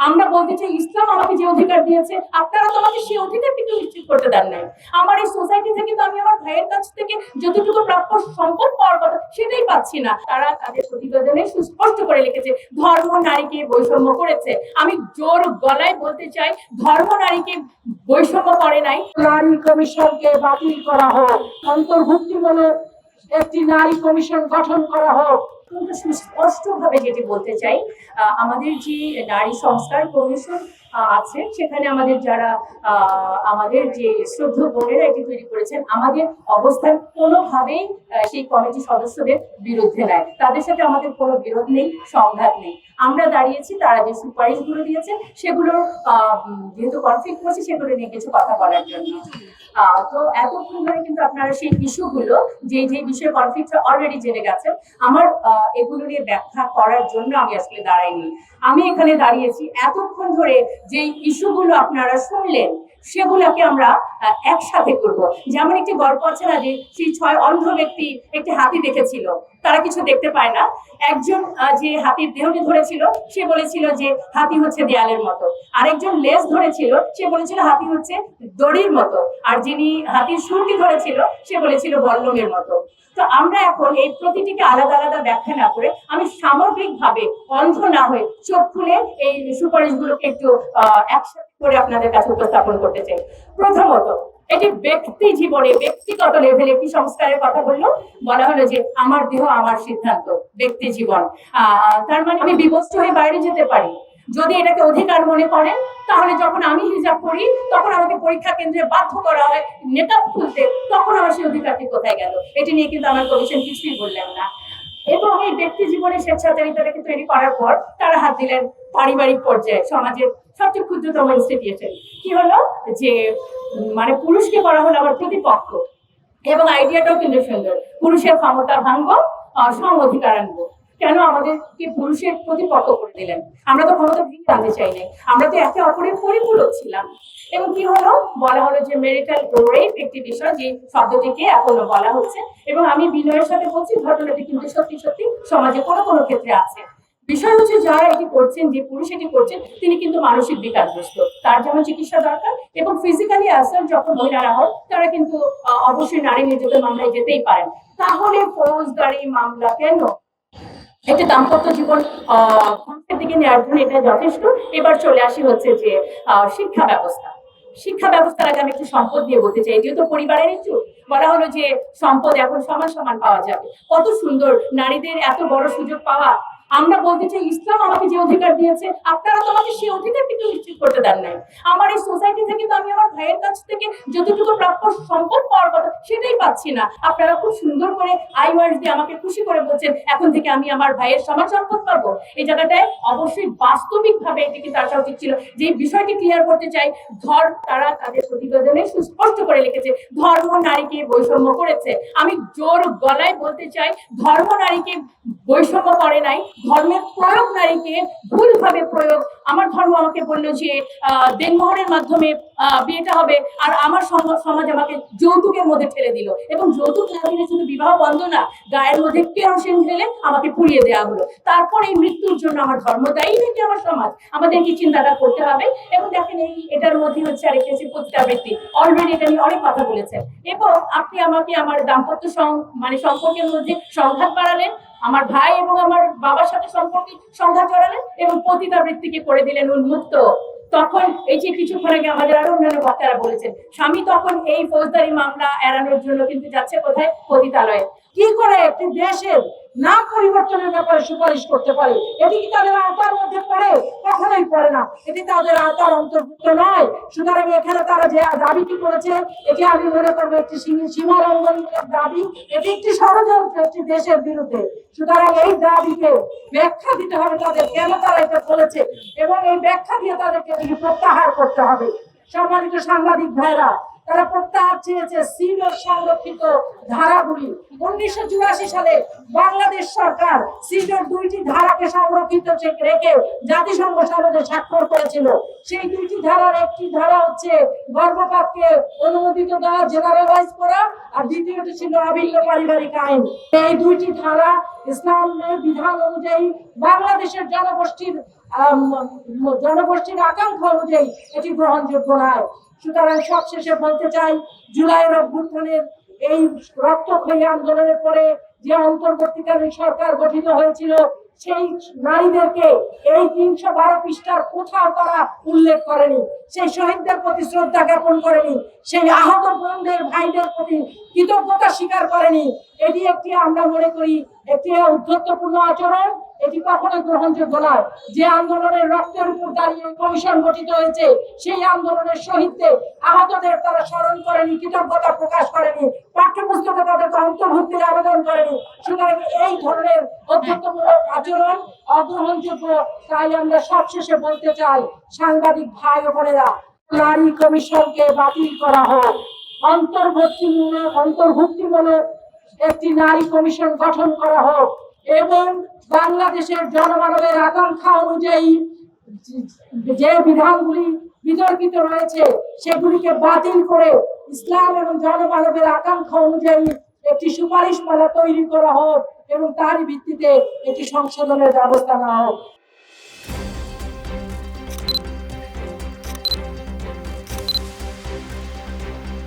আমরা বলতে চাই ইসলাম আমাকে যে অধিকার দিয়েছে আপনারা তো আমাকে সেই অধিকারটিকে নিশ্চিত করতে দেন নাই। আমার এই সোসাইটি থেকে তো আমি আমার ভাইয়ের কাছ থেকে যতটুকু প্রাপ্য সম্পদ পাওয়ার কথা সেটাই পাচ্ছি না। তারা তাদের প্রতিবেদনে সুস্পষ্ট করে লিখেছে ধর্ম নারীকে বৈষম্য করেছে। আমি জোর গলায় বলতে চাই ধর্ম নারীকে বৈষম্য করে নাই। নারী কমিশনকে বাতিল করা হোক, অন্তর্ভুক্তিমূলক একটি নারী কমিশন গঠন করা হোক। কিন্তু সুস্পষ্ট ভাবে যেটি বলতে চাই, আমাদের যে নারী সংস্কার কমিশন আছে সেখানে আমাদের যারা আমাদের যে শ্রদ্ধ বোনেরা এটি তৈরি করেছেন, আমাদের অবস্থান কোনোভাবেই সেই কমিটি সদস্যদের বিরুদ্ধে নেয়। তাদের সাথে আমাদের কোনো বিরোধ নেই, সংঘাত নেই। আমরা দাঁড়িয়েছি তারা যে সুপারিশগুলো দিয়েছেন সেগুলোর যেহেতু কনফ্লিক্ট করছে সেগুলো নিয়ে কিছু কথা বলার জন্য। তো এতক্ষণ ধরে কিন্তু আপনারা সেই ইস্যুগুলো যে যে বিষয়ে কনফ্লিক্ট অলরেডি জেনে গেছেন। আমার এগুলো নিয়ে ব্যাখ্যা করার জন্য আমি আসলে দাঁড়াইনি। আমি এখানে দাঁড়িয়েছি এতক্ষণ ধরে যে ইস্যুগুলো আপনারা শুনলেন সেগুলোকে আমরা একসাথে করব। যেমন একটি গল্প আছে না যে সেই 6 অন্ধ ব্যক্তি একটি হাতি দেখেছিল, তারা কিছু দেখতে পায় না। একজন যে হাতির দেহটি ধরেছিল সে বলেছিল যে হাতি হচ্ছে দেয়ালের মতো, আরেকজন লেজ ধরেছিল সে বলেছিল হাতি হচ্ছে দড়ির মতো, আর যিনি হাতির শুরুটি ধরেছিল সে বলেছিল বল্লমের মতো। তো আমরা এখন এই প্রতিটিকে আলাদা আলাদা ব্যাখ্যা না করে আমি সামগ্রিকভাবে অন্ধ না হয়ে চোখ খুলে এই সুপারিশগুলোকে একটু একসাথে করে আপনাদের কাছে উপস্থাপন করতে চাই। প্রথমত, এটি ব্যক্তি জীবনে ব্যক্তিগত লেভেলে কি সংস্কারের কথা বলা হলো যে আমার দেহ আমার সিদ্ধান্ত, ব্যক্তি জীবন। তার মানে আমি বিবস্ত্র হয়ে বাইরে যেতে পারি। যদি এটাকে অধিকার মনে করেন তাহলে যখন আমি হিজাব করি তখন আমাকে পরীক্ষা কেন্দ্রে বাধ্য করা হয় নেকাব খুলতে, তখন আমার সেই অধিকারটি কোথায় গেল? এটি নিয়ে কিন্তু আমার কমিশন কিছুই বললেন না। এবং এই ব্যক্তি জীবনের স্বেচ্ছাচারিতাটাকে তৈরি করার পর তারা হাত দিলেন পারিবারিক পর্যায়ে, সমাজের সবচেয়ে ক্ষুদ্রতম ইনস্টিটিউশন। কি হলো যে মানে পুরুষকে করা হলো আমার প্রতিপক্ষ, এবং আইডিয়াটাও কিন্তু সুন্দর, পুরুষের ক্ষমতা ভাঙবো, সম অধিকার আনবো। কেন আমাদেরকে পুরুষের প্রতিপক্ষ করে দিলেন? আমরা তো ক্ষমতা ভেঙে আনতে চাই নাই, আমরা তো একে অপরের পরিপূরক ছিলাম। এবং কি হলো, বলা হলো যে মেরিটাল রেপ একটি বিষয় যে শব্দটিকে এখনো বলা হচ্ছে, এবং আমি বিনয়ের সাথে বলছি ঘটনাটি কিন্তু সত্যি সত্যি সমাজে কোনো কোনো ক্ষেত্রে আছে। বিষয় হচ্ছে যারা এটি করছেন, যে পুরুষ এটি করছেন তিনি কিন্তু মানসিক বিকারগ্রস্ত, তার যেমন চিকিৎসা দরকার, এবং ফিজিক্যালি অ্যাসাল্ট যখন মহিলারা হয় তারা কিন্তু অবশ্যই নারী নির্যাতন মামলায় যেতেই পারেন। তাহলে ফৌজদারি মামলা কেন? একটা দাম্পত্য জীবন ধ্বংসের দিকে নেওয়ার জন্য এটা যথেষ্ট। এবার চলে আসি হচ্ছে যে শিক্ষা ব্যবস্থা। শিক্ষা ব্যবস্থার আগে আমি একটু সম্পদ দিয়ে বলতে চাই, যেহেতু পরিবারের ইস্যু, বলা হলো যে সম্পদ এখন সমান সমান পাওয়া যাবে। কত সুন্দর নারীদের এত বড় সুযোগ পাওয়া। আমরা বলতে চাই ইসলাম আমাকে যে অধিকার দিয়েছে আপনারা তো আমাকে সেই অধিকারটিকে নিশ্চিত করতে দেন নাই। আমার এই সোসাইটি থেকে তো আমি আমার ভাইয়ের কাছ থেকে যতটুকু প্রাপ্য সম্পদ পাওয়ার কথা সেটাই পাচ্ছি না। আপনারা খুব সুন্দর করে আই ওয়ার্ডস দিয়ে আমাকে খুশি করে বলছেন এখন থেকে আমি আমার ভাইয়ের সমান সম্পদ পাবো। এই জায়গাটায় অবশ্যই বাস্তবিক ভাবে এটি কিন্তু আসা উচিত ছিল। যে বিষয়টি ক্লিয়ার করতে চাই, তারা তাদের প্রতিবেদনে সুস্পষ্ট করে লিখেছে ধর্ম নারীকে বৈষম্য করেছে। আমি জোর গলায় বলতে চাই ধর্ম নারীকে বৈষম্য করে নাই, ধর্মের প্রয়োগ নারীকে ভুলভাবে প্রয়োগ। আমার ধর্ম আমাকে বললো যে দেনমোহরের মাধ্যমে বিয়েটা হবে, আর আমার সমাজ আমাকে যৌতুকের মধ্যে ঠেলে দিল, এবং যৌতুক না দিলে শুধু বিবাহ বন্ধ না, গায়ের মধ্যে কেরোসিন ঢেলে আমাকে পুড়িয়ে দেওয়া হলো। তারপর এই মৃত্যুর জন্য আমার ধর্ম দায়ী নাকি আমার সমাজ? আমাদের কি চিন্তাটা করতে হবে। এবং দেখেন এই এটার মধ্যে হচ্ছে আরেকটা হচ্ছে পতিতাবৃত্তি, অলরেডি এটা নিয়ে অনেক কথা বলেছেন। এবং আপনি আমাকে আমার দাম্পত্য সম্পর্কের মধ্যে সংঘাত বাড়ালেন, আমার ভাই এবং আমার বাবার সাথে সম্পর্কে সংঘাত জড়ালেন, এবং পতিতাবৃত্তিকে করে দিলেন উন্মুক্ত। তখন এই যে কিছুক্ষণ আগে আমাদের আরো অন্যান্য বক্তারা বলেছেন, স্বামী তখন এই ফৌজদারি মামলা এড়ানোর জন্য কিন্তু যাচ্ছে কোথায়? পতিতালয়ে। কি করে একটি দেশের নাম পরিবর্তনের ব্যাপারে সুপারিশ করতে পারে? এটি কি তাদের আওতার মধ্যে পড়ে? কখনোই পড়ে না, এটি তাদের আওতার অন্তর্ভুক্ত নয়। সুতরাং এখানে তারা যে দাবিটি করেছে এটি আমি মনে করবো একটি সীমালঙ্ঘনমূলক দাবি, এটি একটি ষড়যন্ত্র একটি দেশের বিরুদ্ধে। সুতরাং এই দাবিকে ব্যাখ্যা দিতে হবে তাদের, কেন তারা এটা করেছে, এবং এই ব্যাখ্যা দিয়ে তাদেরকে প্রত্যাহার করতে হবে। সম্মানিত সাংবাদিক ভাইরা, তারা প্রত্যাহার চেয়েছে সিডর সংরক্ষিত ধারাগুলি। 1984 সালে বাংলাদেশ সরকার সিডর 2টি ধারাকে সংরক্ষিত রেখে জাতিসংঘ সনদে স্বাক্ষর করেছিল। সেই 2টি ধারার একটি ধারা হচ্ছে গর্ভপাতকে অনুমোদিত দেওয়া, জেনারেলাইজ করা, আর দ্বিতীয়টি ছিল অভিন্ন পারিবারিক আইন। এই 2টি ধারা ইসলামের বিধান অনুযায়ী বাংলাদেশের জনগোষ্ঠীর জনগোষ্ঠীর আকাঙ্ক্ষা অনুযায়ী এটি গ্রহণযোগ্য নয়। সুতরাং সবশেষে বলতে চাই, জুলাইয়ের অভ্যুত্থানের এই রক্তক্ষয়ী আন্দোলনের পরে যে অন্তর্বর্তীকালীন সরকার গঠিত হয়েছিল, সেই নারীদেরকে এই 312 পৃষ্ঠার কোথাও তারা উল্লেখ করেনি, সেই শহীদদের প্রতি শ্রদ্ধা জ্ঞাপন করেনি, সেই আহত বোনদের ভাইদের প্রতি কৃতজ্ঞতা স্বীকার করেনি। এটি একটি, আমরা মনে করি, একটি উদ্ধত্যপূর্ণ আচরণ। এটি কখনোই গ্রহণযোগ্য নয়। যে আন্দোলনের রক্তের উপর দাঁড়িয়ে কমিশন গঠিত হয়েছে, সেই আন্দোলনের শহীদদের, আহতদের তারা স্মরণ করেনি, কৃতজ্ঞতা প্রকাশ করেনি, পাঠ্যপুস্তকে তাদেরকে অন্তর্ভুক্তির আবেদন করেনি। সুতরাং এই ধরনের অধ্যক্ষমূলক আচরণ অগ্রহণযোগ্য। তাই আমরা সবশেষে বলতে চাই, সাংবাদিক ভাই ও বোনেরা, নারী কমিশনকে বাতিল করা হোক, অন্তর্ভুক্তিমূলক একটি নারী কমিশন গঠন করা হোক এবং বাংলাদেশের জনমানবের আকাঙ্ক্ষা অনুযায়ী যে বিধানগুলি বিতর্কিত রয়েছে সেগুলিকে বাতিল করে ইসলাম এবং জনমানবের আকাঙ্ক্ষা অনুযায়ী একটি সুপারিশমালা তৈরি করা হোক এবং তারই ভিত্তিতে একটি সংশোধনের ব্যবস্থা নেওয়া হোক।